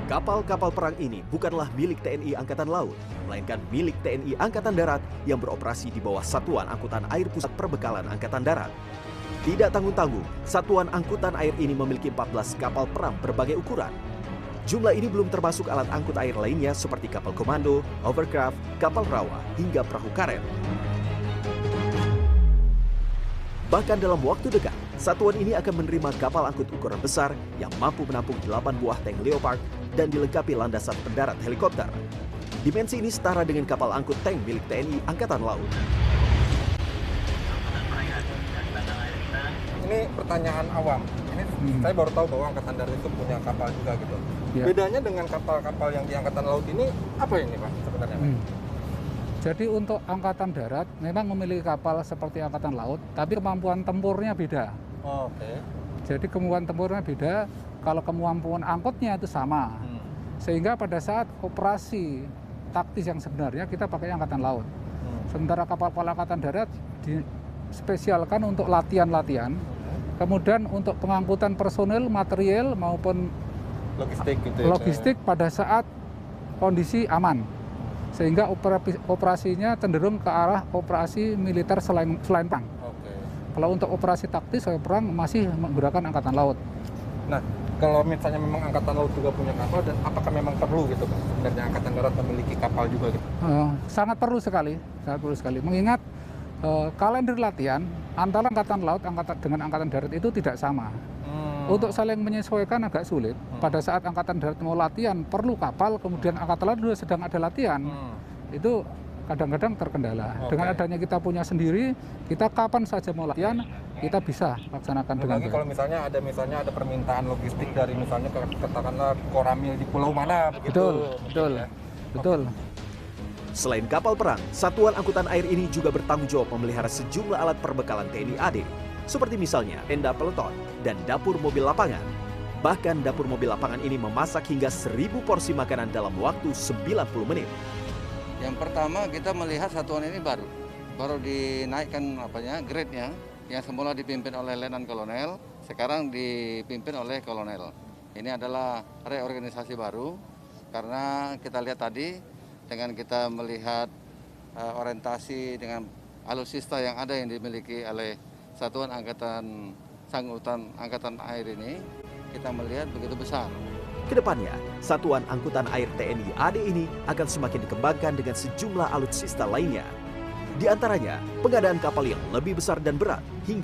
Kapal-kapal perang ini bukanlah milik TNI Angkatan Laut, melainkan milik TNI Angkatan Darat yang beroperasi di bawah Satuan Angkutan Air Pusat Perbekalan Angkatan Darat. Tidak tanggung-tanggung, Satuan Angkutan Air ini memiliki 14 kapal perang berbagai ukuran. Jumlah ini belum termasuk alat angkut air lainnya seperti kapal komando, hovercraft, kapal rawa, hingga perahu karet. Bahkan dalam waktu dekat, satuan ini akan menerima kapal angkut ukuran besar yang mampu menampung 8 buah tank Leopard dan dilengkapi landasan pendarat helikopter. Dimensi ini setara dengan kapal angkut tank milik TNI Angkatan Laut. Ini pertanyaan awam. Ini saya baru tahu bahwa Angkatan Darat itu punya kapal juga gitu. Ya. Bedanya dengan kapal-kapal yang di Angkatan Laut ini apa ini Pak sebenarnya? Jadi untuk Angkatan Darat memang memiliki kapal seperti Angkatan Laut, tapi kemampuan tempurnya beda. Oh, oke. Jadi kemampuan tempurnya beda, kalau kemampuan angkutnya itu sama. Sehingga pada saat operasi taktis yang sebenarnya kita pakai Angkatan Laut. Sementara kapal-kapal Angkatan Darat dispesialkan untuk latihan-latihan. Kemudian untuk pengangkutan personil, material maupun Logistik gitu ya. Logistik pada saat kondisi aman. Sehingga operasinya cenderung ke arah operasi militer selain perang. Oke. Kalau untuk operasi taktis perang masih menggunakan Angkatan Laut. Nah, kalau misalnya memang Angkatan Laut juga punya kapal, dan apakah memang perlu gitu Pak sebenarnya Angkatan Darat memiliki kapal juga gitu? Sangat perlu sekali, mengingat kalender latihan antara Angkatan Laut dengan Angkatan Darat itu tidak sama. Untuk saling menyesuaikan agak sulit. Pada saat Angkatan Darat mau latihan perlu kapal, kemudian Angkatan Laut juga sedang ada latihan. Itu kadang-kadang terkendala. Dengan adanya kita punya sendiri, kita kapan saja mau latihan, kita bisa laksanakan dengan baik. Kalau misalnya ada permintaan logistik dari misalnya katakanlah Koramil di pulau mana begitu. Betul. Selain kapal perang, Satuan Angkutan Air ini juga bertanggung jawab memelihara sejumlah alat perbekalan TNI AD, seperti misalnya tenda peleton dan dapur mobil lapangan. Bahkan dapur mobil lapangan ini memasak hingga 1000 porsi makanan dalam waktu 90 menit. Yang pertama kita melihat satuan ini baru dinaikkan grade-nya, yang semula dipimpin oleh Letnan Kolonel, sekarang dipimpin oleh Kolonel. Ini adalah reorganisasi baru karena kita lihat tadi dengan kita melihat orientasi dengan alutsista yang ada yang dimiliki oleh Satuan Angkatan Air ini, kita melihat begitu besar. Kedepannya, Satuan Angkutan Air TNI AD ini akan semakin dikembangkan dengan sejumlah alutsista lainnya. Di antaranya, pengadaan kapal yang lebih besar dan berat hingga